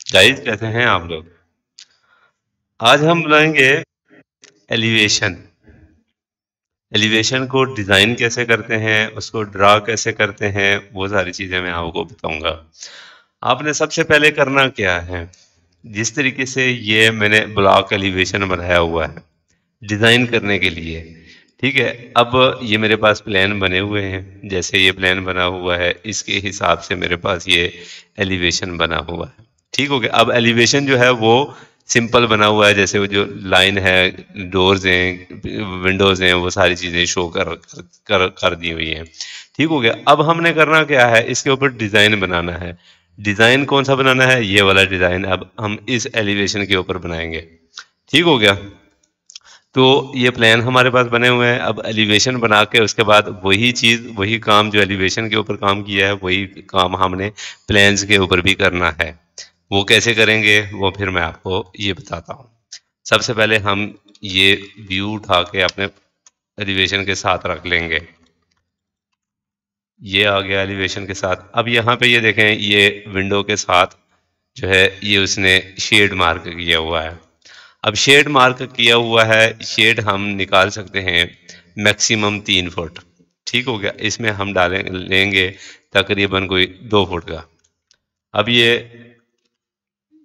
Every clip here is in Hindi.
गाइस कैसे हैं आप लोग। आज हम बनाएंगे एलिवेशन। एलिवेशन को डिजाइन कैसे करते हैं, उसको ड्रा कैसे करते हैं, वो सारी चीजें मैं आपको बताऊंगा। आपने सबसे पहले करना क्या है, जिस तरीके से ये मैंने ब्लॉक एलिवेशन बनाया हुआ है डिजाइन करने के लिए। ठीक है। अब ये मेरे पास प्लान बने हुए हैं, जैसे ये प्लान बना हुआ है इसके हिसाब से मेरे पास ये एलिवेशन बना हुआ है। ठीक हो गया। अब एलिवेशन जो है वो सिंपल बना हुआ है, जैसे वो जो लाइन है, डोर्स हैं, विंडोज हैं, वो सारी चीजें शो कर दी हुई हैं। ठीक हो गया। अब हमने करना क्या है, इसके ऊपर डिजाइन बनाना है। डिजाइन कौन सा बनाना है, ये वाला डिजाइन अब हम इस एलिवेशन के ऊपर बनाएंगे। ठीक हो गया। तो ये प्लान हमारे पास बने हुए हैं। अब एलिवेशन बना के उसके बाद वही चीज़, वही काम जो एलिवेशन के ऊपर काम किया है, वही काम हमने प्लान्स के ऊपर भी करना है। वो कैसे करेंगे वो फिर मैं आपको ये बताता हूँ। सबसे पहले हम ये व्यू उठा के अपने एलिवेशन के साथ रख लेंगे। ये आ गया एलिवेशन के साथ। अब यहाँ पे ये देखें, ये विंडो के साथ जो है ये उसने शेड मार्क किया हुआ है। अब शेड मार्क किया हुआ है, शेड हम निकाल सकते हैं मैक्सिमम 3 फुट। ठीक हो गया। इसमें हम डालें लेंगे तकरीबन कोई 2 फुट का। अब ये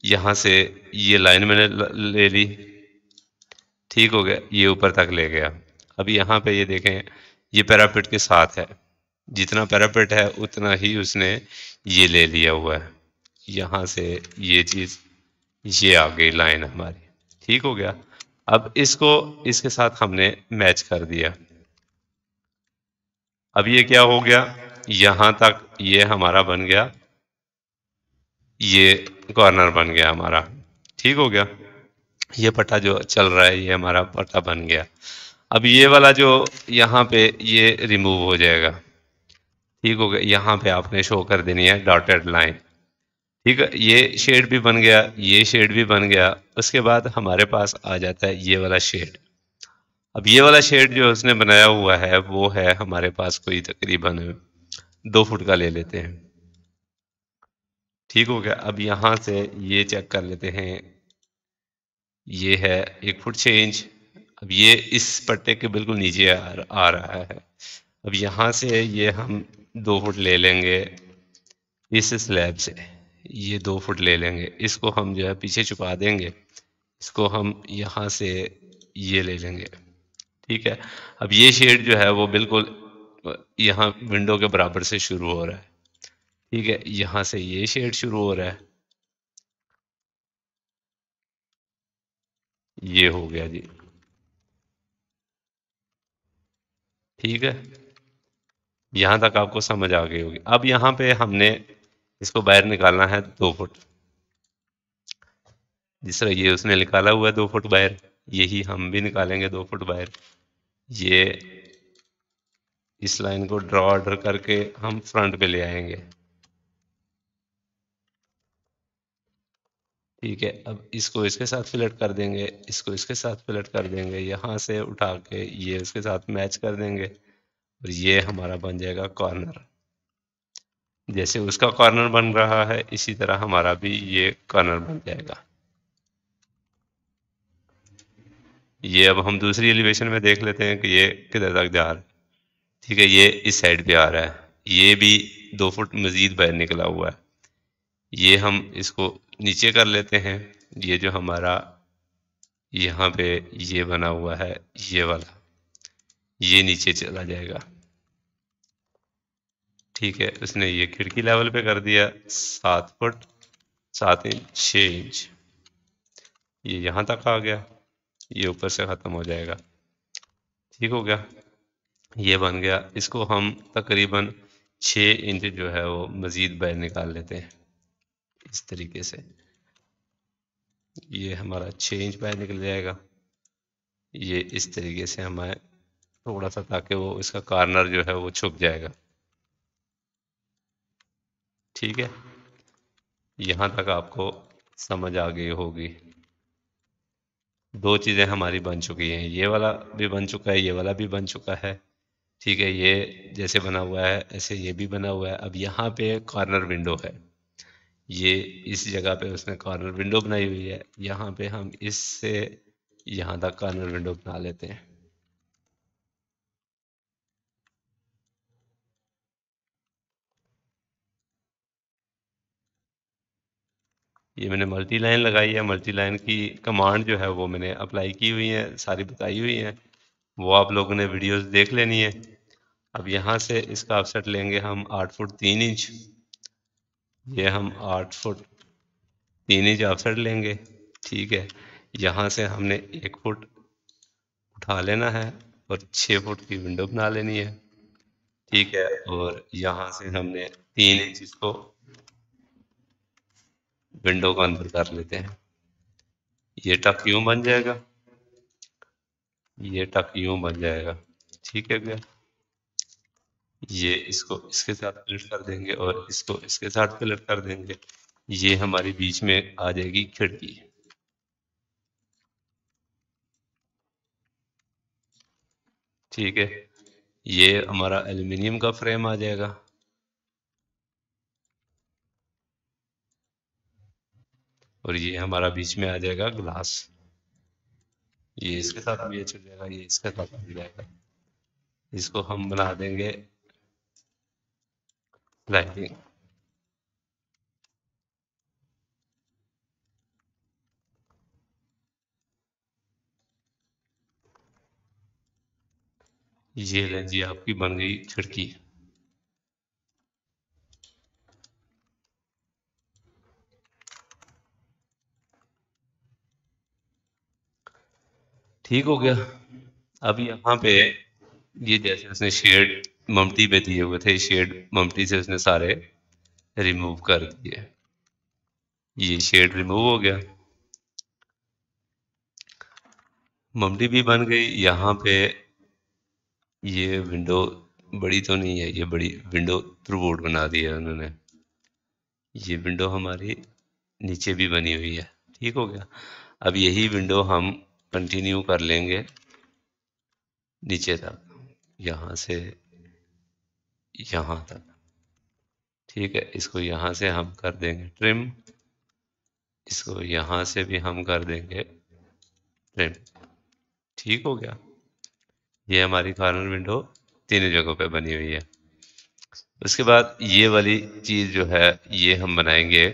यहाँ से ये लाइन मैंने ले ली। ठीक हो गया। ये ऊपर तक ले गया। अब यहाँ पे ये देखें, ये पैरापेट के साथ है। जितना पैरापेट है उतना ही उसने ये ले लिया हुआ है। यहाँ से ये चीज़, ये आ गई लाइन हमारी। ठीक हो गया। अब इसको इसके साथ हमने मैच कर दिया। अब ये क्या हो गया, यहाँ तक ये हमारा बन गया, ये कॉर्नर बन गया हमारा। ठीक हो गया। ये पट्टा जो चल रहा है ये हमारा पट्टा बन गया। अब ये वाला जो यहाँ पे ये रिमूव हो जाएगा। ठीक हो गया। यहाँ पे आपने शो कर देनी है डॉटेड लाइन। ठीक है। ये शेड भी बन गया, ये शेड भी बन गया। उसके बाद हमारे पास आ जाता है ये वाला शेड। अब ये वाला शेड जो उसने बनाया हुआ है वो है हमारे पास कोई तकरीबन 2 फुट का ले लेते हैं। ठीक हो गया। अब यहाँ से ये चेक कर लेते हैं, ये है 1 फुट 6 इंच। अब ये इस पट्टे के बिल्कुल नीचे आ रहा है। अब यहाँ से ये हम 2 फुट ले लेंगे इस स्लैब से। ये 2 फुट ले लेंगे, इसको हम जो है पीछे छुपा देंगे। इसको हम यहाँ से ये ले लेंगे। ठीक है। अब ये शेड जो है वो बिल्कुल यहाँ विंडो के बराबर से शुरू हो रहा है। ठीक है। यहाँ से ये शेड शुरू हो रहा है। ये हो गया जी। ठीक है। यहाँ तक आपको समझ आ गई होगी। अब यहाँ पे हमने इसको बाहर निकालना है 2 फुट। जिस तरह ये उसने निकाला हुआ है 2 फुट बाहर, यही हम भी निकालेंगे 2 फुट बाहर। ये इस लाइन को ड्रॉ ऑर्डर करके हम फ्रंट पे ले आएंगे। ठीक है। अब इसको इसके साथ फिलेट कर देंगे, इसको इसके साथ फिलेट कर देंगे, यहाँ से उठा के ये उसके साथ मैच कर देंगे और ये हमारा बन जाएगा कॉर्नर। जैसे उसका कॉर्नर बन रहा है इसी तरह हमारा भी ये कॉर्नर बन जाएगा। ये अब हम दूसरी एलिवेशन में देख लेते हैं कि ये किधर तक जा रहा है। ठीक है। ये इस साइड पे आ रहा है, ये भी 2 फुट मजीद बाहर निकला हुआ है। ये हम इसको नीचे कर लेते हैं। ये जो हमारा यहाँ पे ये बना हुआ है ये वाला, ये नीचे चला जाएगा। ठीक है। उसने ये खिड़की लेवल पे कर दिया 7 फुट 7 इंच 6 इंच। ये यहाँ तक आ गया, ये ऊपर से ख़त्म हो जाएगा। ठीक हो गया। ये बन गया। इसको हम तकरीबन 6 इंच जो है वो मज़ीद बाहर निकाल लेते हैं इस तरीके से। ये हमारा 6 इंच बाहर निकल जाएगा। ये इस तरीके से हमें थोड़ा सा, ताकि वो इसका कॉर्नर जो है वो छुप जाएगा। ठीक है। यहाँ तक आपको समझ आ गई होगी। दो चीज़ें हमारी बन चुकी हैं, ये वाला भी बन चुका है, ये वाला भी बन चुका है। ठीक है। ये जैसे बना हुआ है ऐसे ये भी बना हुआ है। अब यहाँ पे कॉर्नर विंडो है, ये इस जगह पे उसने कॉर्नर विंडो बनाई हुई है, यहाँ पे हम इससे यहाँ तक कॉर्नर विंडो बना लेते हैं। ये मैंने मल्टी लाइन लगाई है, मल्टी लाइन की कमांड जो है वो मैंने अप्लाई की हुई है, सारी बताई हुई है, वो आप लोगों ने वीडियोस देख लेनी है। अब यहाँ से इसका ऑफसेट लेंगे हम 8 फुट 3 इंच। ये हम 8 फुट 3 इंच ऑफसेट लेंगे। ठीक है, यहाँ से हमने 1 फुट उठा लेना है और 6 फुट की विंडो बना लेनी है। ठीक है, और यहाँ से हमने 3 इंच इसको विंडो को अंदर कर लेते हैं। ये टक यूं बन जाएगा, ये टक यूं बन जाएगा। ठीक है भैया, ये इसको इसके साथ फिलट कर देंगे और इसको इसके साथ फिलट कर देंगे। ये हमारी बीच में आ जाएगी खिड़की। ठीक है, ये हमारा एल्युमिनियम का फ्रेम आ जाएगा और ये हमारा बीच में आ जाएगा ग्लास। ये इसके साथ भी चल जाएगा, ये इसके साथ भी जाएगा। इसको हम बना देंगे स्लाइडिंग। ये लें जी, आपकी बन गई खिड़की। ठीक हो गया। अब यहाँ पे ये जैसे उसने शेड ममटी पे दिए हुए थे, शेड ममटी से उसने सारे रिमूव कर दिए। ये शेड रिमूव हो गया, ममटी भी बन गई। यहाँ पे ये विंडो बड़ी तो नहीं है, ये बड़ी विंडो थ्रू बना दी है उन्होंने। ये विंडो हमारी नीचे भी बनी हुई है। ठीक हो गया। अब यही विंडो हम कंटिन्यू कर लेंगे नीचे तक, यहाँ से यहाँ तक। ठीक है, इसको यहाँ से हम कर देंगे ट्रिम, इसको यहाँ से भी हम कर देंगे ट्रिम। ठीक हो गया, ये हमारी कॉर्नर विंडो तीनों जगहों पे बनी हुई है। उसके बाद ये वाली चीज जो है ये हम बनाएंगे।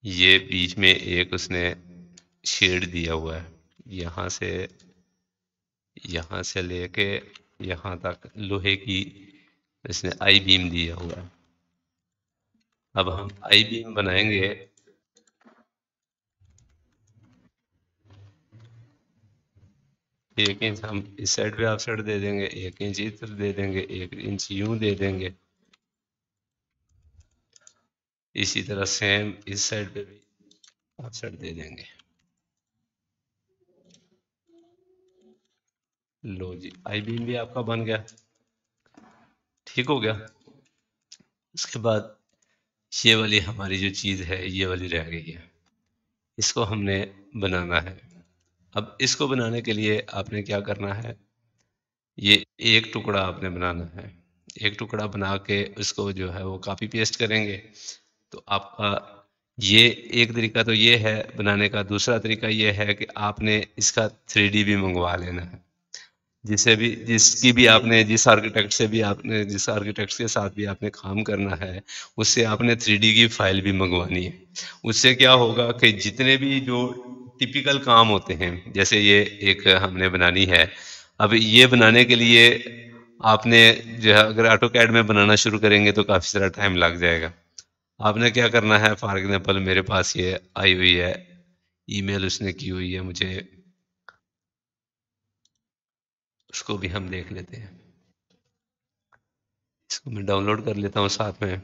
ये बीच में एक उसने शेड दिया हुआ है, यहाँ से लेके यहाँ तक लोहे की इसने आई बीम दिया हुआ है। अब हम आई बीम बनाएंगे। 1 इंच हम इस साइड पे ऑफ साइड दे देंगे, 1 इंच इधर दे देंगे, 1 इंच यूं दे देंगे। इसी तरह सेम इस साइड पे भी ऑफ साइड दे देंगे। लो जी, आई बीम भी आपका बन गया। ठीक हो गया। उसके बाद ये वाली हमारी जो चीज है ये वाली रह गई है, इसको हमने बनाना है। अब इसको बनाने के लिए आपने क्या करना है, ये एक टुकड़ा आपने बनाना है। एक टुकड़ा बना के उसको जो है वो कॉपी पेस्ट करेंगे तो आपका ये एक तरीका तो ये है बनाने का। दूसरा तरीका ये है कि आपने इसका 3D भी मंगवा लेना है। जिसकी भी आपने जिस आर्किटेक्ट से भी आपने जिस आर्किटेक्ट के साथ भी आपने काम करना है, उससे आपने 3D की फाइल भी मंगवानी है। उससे क्या होगा कि जितने भी जो टिपिकल काम होते हैं, जैसे ये एक हमने बनानी है। अब ये बनाने के लिए आपने जो है अगर ऑटो कैड में बनाना शुरू करेंगे तो काफ़ी सारा टाइम लग जाएगा। आपने क्या करना है, फॉर एग्जांपल मेरे पास ये आई हुई है, ईमेल उसने की हुई है मुझे, उसको भी हम देख लेते हैं। इसको मैं डाउनलोड कर लेता हूँ साथ में।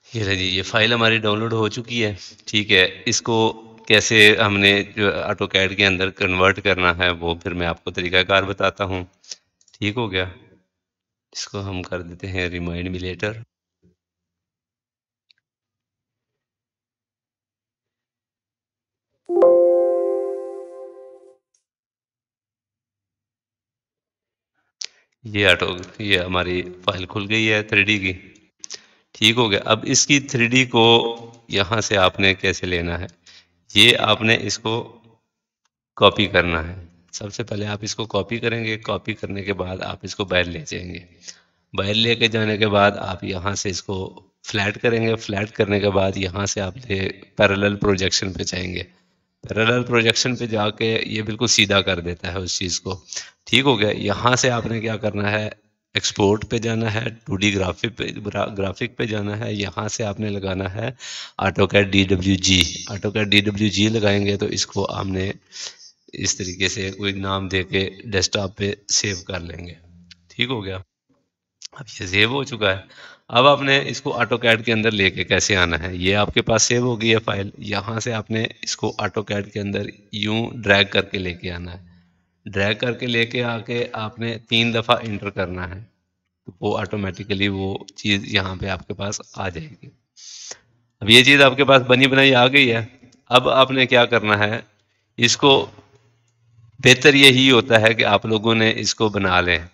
ये रही, ये फाइल हमारी डाउनलोड हो चुकी है। ठीक है, इसको कैसे हमने जो ऑटो कैड के अंदर कन्वर्ट करना है वो फिर मैं आपको तरीकाकार बताता हूँ। ठीक हो गया, इसको हम कर देते हैं रिमाइंड मी लेटर। ये ऑटो, ये हमारी फाइल खुल गई है 3D की। ठीक हो गया, अब इसकी 3D को यहाँ से आपने कैसे लेना है, ये आपने इसको कॉपी करना है। सबसे पहले आप इसको कॉपी करेंगे, कॉपी करने के बाद आप इसको बाहर ले जाएंगे। बाहर लेके जाने के बाद आप यहाँ से इसको फ्लैट करेंगे, फ्लैट करने के बाद यहाँ से आप ये पैरेलल प्रोजेक्शन पे जाएंगे। पैरेलल प्रोजेक्शन पे जाके ये बिल्कुल सीधा कर देता है उस चीज़ को। ठीक हो गया, यहाँ से आपने क्या करना है, एक्सपोर्ट पे जाना है, 2D ग्राफिक पे जाना है। यहाँ से आपने लगाना है ऑटोकैड DWG। ऑटोकैड DWG लगाएंगे तो इसको हमने इस तरीके से कोई नाम दे के डेस्कटॉप पे सेव कर लेंगे। ठीक हो गया, अब ये सेव हो चुका है। अब आपने इसको ऑटो कैड के अंदर लेके कैसे आना है, ये आपके पास सेव हो गई है फाइल। यहाँ से आपने इसको ऑटो कैड के अंदर यूं ड्रैग करके लेके आना है। ड्रैग करके लेके आके आपने 3 दफ़ा इंटर करना है, तो वो ऑटोमेटिकली वो चीज़ यहाँ पे आपके पास आ जाएगी। अब ये चीज़ आपके पास बनी बनाई आ गई है। अब आपने क्या करना है, इसको बेहतर यही होता है कि आप लोगों ने इसको बना लें।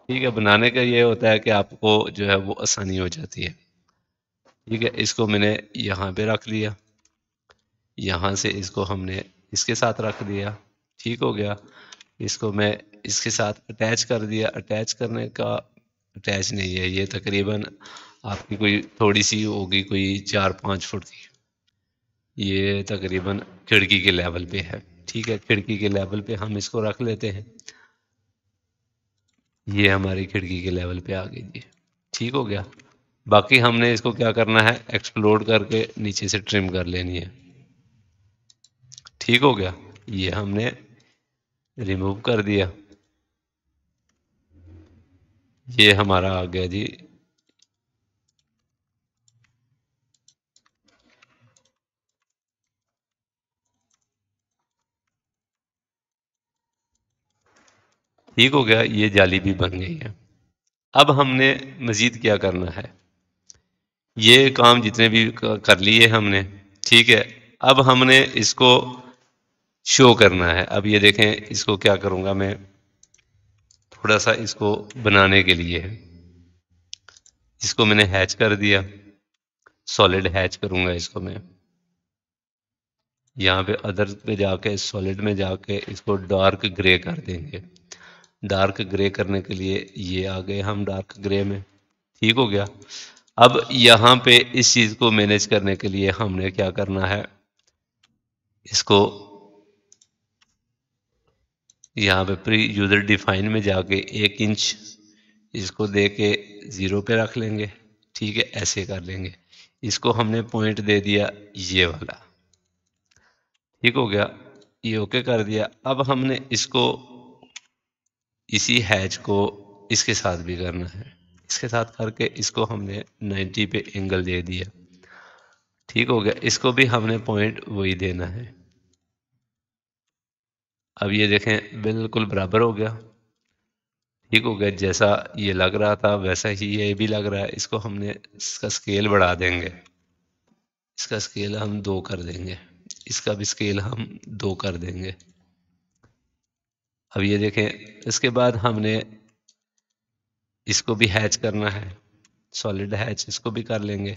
ठीक है, बनाने का ये होता है कि आपको जो है वो आसानी हो जाती है। ठीक है, इसको मैंने यहाँ पे रख लिया, यहाँ से इसको हमने इसके साथ रख दिया। ठीक हो गया, इसको मैं इसके साथ अटैच कर दिया। अटैच करने का, अटैच नहीं है ये, तकरीबन आपकी कोई थोड़ी सी होगी, कोई 4-5 फुट की। ये तकरीबन खिड़की के लेवल पे है। ठीक है, खिड़की के लेवल पे हम इसको रख लेते हैं। ये हमारी खिड़की के लेवल पे आ गई जी। ठीक हो गया, बाकी हमने इसको क्या करना है, एक्सप्लोड करके नीचे से ट्रिम कर लेनी है। ठीक हो गया, ये हमने रिमूव कर दिया, ये हमारा आ गया जी। ठीक हो गया, ये जाली भी बन गई है। अब हमने मजीद क्या करना है, ये काम जितने भी कर लिए हमने। ठीक है, अब हमने इसको शो करना है। अब ये देखें, इसको क्या करूंगा मैं, थोड़ा सा इसको बनाने के लिए इसको मैंने हैच कर दिया, सॉलिड हैच करूंगा इसको मैं। यहाँ पे अदर पे जाके सॉलिड में जाके इसको डार्क ग्रे कर देंगे। डार्क ग्रे करने के लिए ये आ गए हम डार्क ग्रे में। ठीक हो गया, अब यहाँ पे इस चीज़ को मैनेज करने के लिए हमने क्या करना है, इसको यहाँ पे प्री यूजर डिफाइन में जाके 1 इंच इसको दे के 0 पे रख लेंगे। ठीक है, ऐसे कर लेंगे। इसको हमने पॉइंट दे दिया ये वाला। ठीक हो गया, ये ओके कर दिया। अब हमने इसको, इसी हैच को इसके साथ भी करना है। इसके साथ करके इसको हमने 90 पे एंगल दे दिया। ठीक हो गया, इसको भी हमने पॉइंट वही देना है। अब ये देखें, बिल्कुल बराबर हो गया। ठीक हो गया, जैसा ये लग रहा था वैसा ही ये भी लग रहा है। इसको हमने, इसका स्केल बढ़ा देंगे। इसका स्केल हम 2 कर देंगे, इसका भी स्केल हम 2 कर देंगे। अब ये देखें, इसके बाद हमने इसको भी हैच करना है, सॉलिड हैच इसको भी कर लेंगे।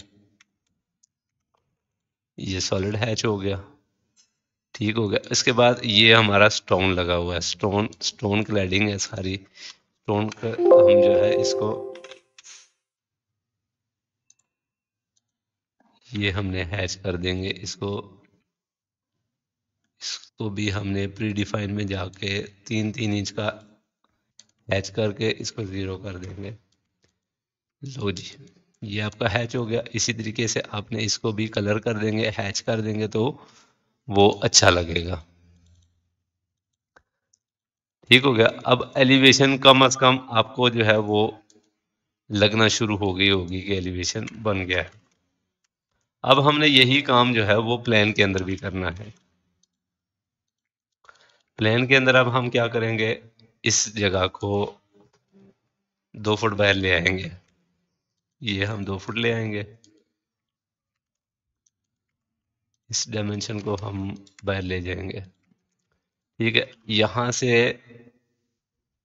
ये सॉलिड हैच हो गया। ठीक हो गया, इसके बाद ये हमारा स्टोन लगा हुआ है, स्टोन स्टोन क्लैडिंग है सारी। स्टोन का हम जो है इसको, ये हमने हैच कर देंगे इसको। इसको भी हमने प्री डिफाइन में जाके 3-3 इंच का हैच करके इसको 0 कर देंगे। लो जी, ये आपका हैच हो गया। इसी तरीके से आपने इसको भी कलर कर देंगे, हैच कर देंगे तो वो अच्छा लगेगा। ठीक हो गया। अब एलिवेशन कम से कम आपको जो है वो लगना शुरू हो गई होगी कि एलिवेशन बन गया है। अब हमने यही काम जो है वो प्लेन के अंदर भी करना है। प्लेन के अंदर अब हम क्या करेंगे, इस जगह को 2 फुट बाहर ले आएंगे। ये हम 2 फुट ले आएंगे, इस डायमेंशन को हम बाहर ले जाएंगे। ठीक है, यहां से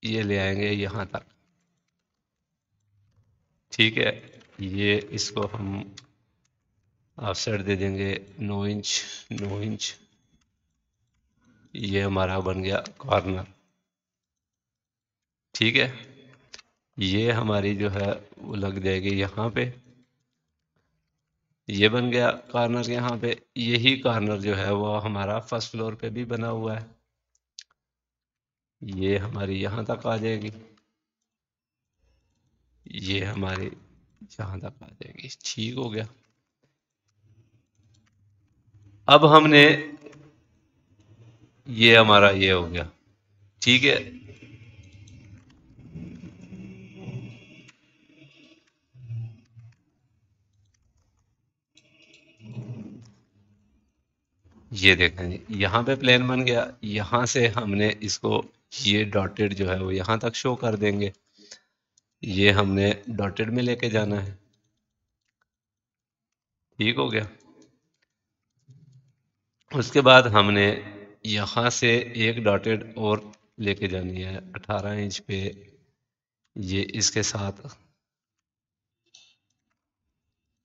ये ले आएंगे यहां तक। ठीक है, ये इसको हम ऑफसेट दे देंगे 9 इंच 9 इंच। ये हमारा बन गया कॉर्नर। ठीक है, ये हमारी जो है वो लग जाएगी यहाँ पे। ये बन गया कॉर्नर यहाँ पे। यही कॉर्नर जो है वो हमारा फर्स्ट फ्लोर पे भी बना हुआ है। ये हमारी यहाँ तक आ जाएगी, ये हमारी यहाँ तक आ जाएगी। ठीक हो गया। अब हमने ये हमारा ये हो गया। ठीक है, ये देखें जी, यहाँ पे प्लेन बन गया। यहाँ से हमने इसको ये डॉटेड जो है वो यहाँ तक शो कर देंगे। ये हमने डॉटेड में लेके जाना है। ठीक हो गया। उसके बाद हमने यहाँ से एक डॉटेड और लेके जानी है 18 इंच पे। ये इसके साथ,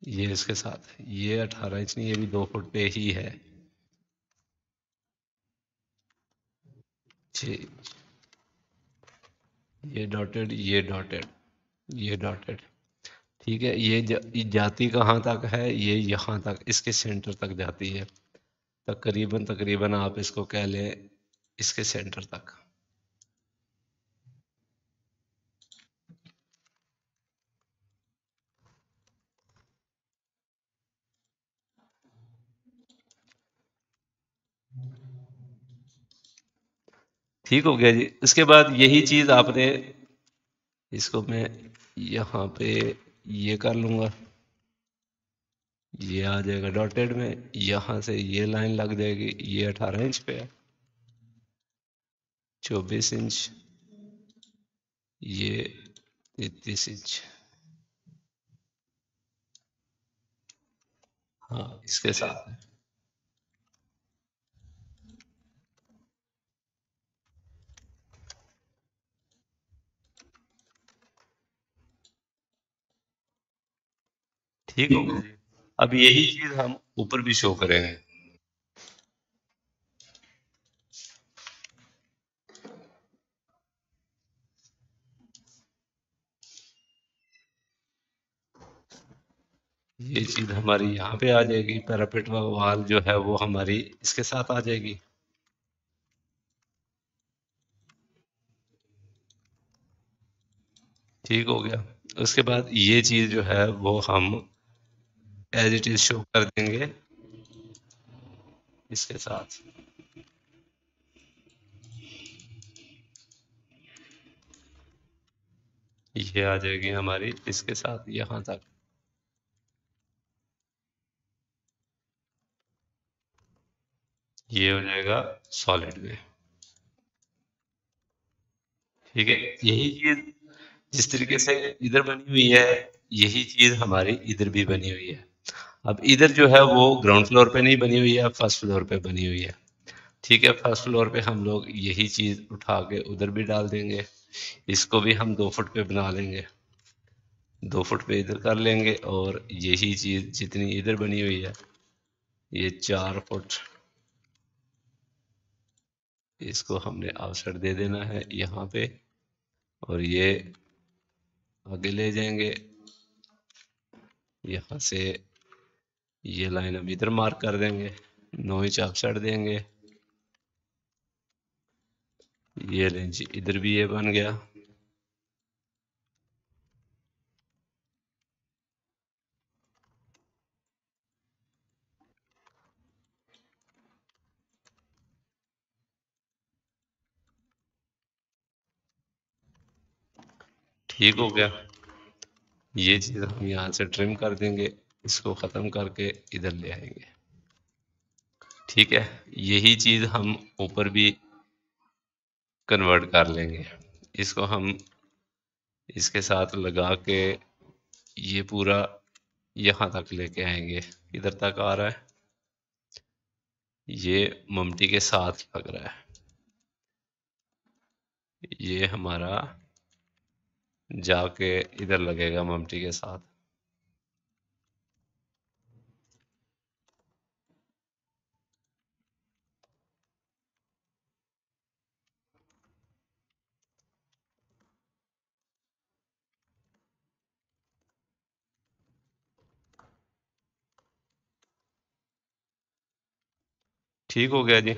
ये इसके साथ, ये 18 इंच नहीं, ये भी 2 फुट पे ही है जी। ये डॉटेड, ये डॉटेड, ये डॉटेड। ठीक है, ये जाती कहाँ तक है, ये यहाँ तक, इसके सेंटर तक जाती है। तकरीबन तकरीबन आप इसको कह लें इसके सेंटर तक। ठीक हो गया जी। उसके बाद यही चीज आपने, इसको मैं यहाँ पे ये कर लूंगा, ये आ जाएगा डॉटेड में। यहाँ से ये लाइन लग जाएगी, ये 18 इंच पे है, 24 इंच, ये 33 इंच। हाँ, इसके साथ है। ठीक हो गया जी। अब यही चीज हम ऊपर भी शो करेंगे। ये चीज हमारी यहाँ पे आ जाएगी। पैरापेट वाल जो है वो हमारी इसके साथ आ जाएगी। ठीक हो गया। उसके बाद ये चीज जो है वो हम एज इट इज शो कर देंगे इसके साथ। ये आ जाएगी हमारी इसके साथ यहाँ तक। ये हो जाएगा सॉलिड में। ठीक है, यही चीज जिस तरीके से इधर बनी हुई है, यही चीज हमारी इधर भी बनी हुई है। अब इधर जो है वो ग्राउंड फ्लोर पे नहीं बनी हुई है, फर्स्ट फ्लोर पे बनी हुई है। ठीक है, फर्स्ट फ्लोर पे हम लोग यही चीज उठा के उधर भी डाल देंगे। इसको भी हम 2 फुट पे बना लेंगे, 2 फुट पे इधर कर लेंगे। और यही चीज जितनी इधर बनी हुई है, ये 4 फुट, इसको हमने ऑफसेट दे देना है यहाँ पे। और ये आगे ले जाएंगे, यहाँ से ये लाइन हम इधर मार्क कर देंगे, 9 इंच ऑफसेट देंगे। ये रेंज इधर भी ये बन गया। ठीक हो गया। ये चीज़ हम यहाँ से ट्रिम कर देंगे, इसको ख़त्म करके इधर ले आएंगे। ठीक है, यही चीज़ हम ऊपर भी कन्वर्ट कर लेंगे। इसको हम इसके साथ लगा के ये पूरा यहाँ तक लेके आएंगे। इधर तक आ रहा है, ये ममटी के साथ लग रहा है। ये हमारा जाके इधर लगेगा ममटी के साथ। ठीक हो गया जी।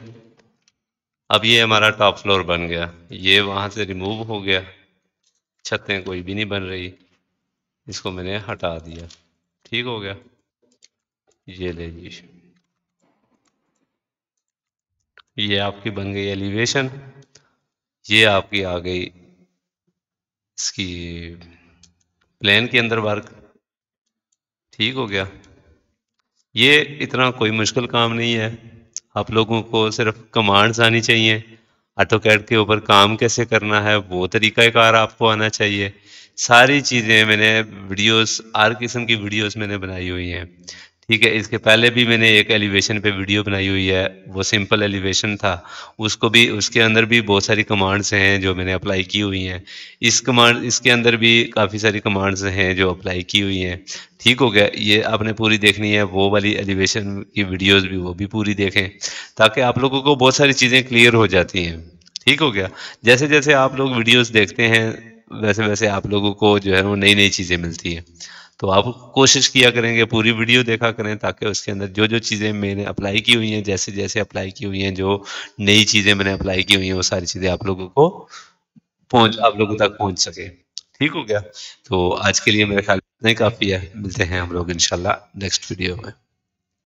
अब ये हमारा टॉप फ्लोर बन गया। ये वहां से रिमूव हो गया, छतें कोई भी नहीं बन रही, इसको मैंने हटा दिया। ठीक हो गया। ये ले जी, ये आपकी बन गई एलिवेशन। ये आपकी आ गई इसकी प्लेन के अंदर वर्क। ठीक हो गया। ये इतना कोई मुश्किल काम नहीं है, आप लोगों को सिर्फ कमांड्स आनी चाहिए। ऑटोकैड के ऊपर काम कैसे करना है वो तरीक़ाकार आपको आना चाहिए। सारी चीज़ें मैंने वीडियोस, हर किस्म की वीडियोस मैंने बनाई हुई हैं। ठीक है, इसके पहले भी मैंने एक एलिवेशन पे वीडियो बनाई हुई है, वो सिंपल एलिवेशन था। उसको भी, उसके अंदर भी बहुत सारी कमांड्स हैं जो मैंने अप्लाई की हुई हैं। इसके अंदर भी काफ़ी सारी कमांड्स हैं जो अप्लाई की हुई हैं। ठीक हो गया। ये आपने पूरी देखनी है, वो वाली एलिवेशन की वीडियोस भी, वो भी पूरी देखें, ताकि आप लोगों को बहुत सारी चीज़ें क्लियर हो जाती हैं। ठीक हो गया। जैसे जैसे आप लोग वीडियोस देखते हैं, वैसे वैसे आप लोगों को जो है वो नई नई चीज़ें मिलती हैं। तो आप कोशिश किया करेंगे, पूरी वीडियो देखा करें, ताकि उसके अंदर जो जो चीज़ें मैंने अप्लाई की हुई हैं, जैसे जैसे अप्लाई की हुई हैं, जो नई चीज़ें मैंने अप्लाई की हुई हैं, वो सारी चीज़ें आप लोगों को आप लोगों तक पहुंच सके। ठीक हो गया। तो आज के लिए मेरे ख्याल इतना ही काफ़ी है। मिलते हैं हम लोग इंशाल्लाह नेक्स्ट वीडियो में।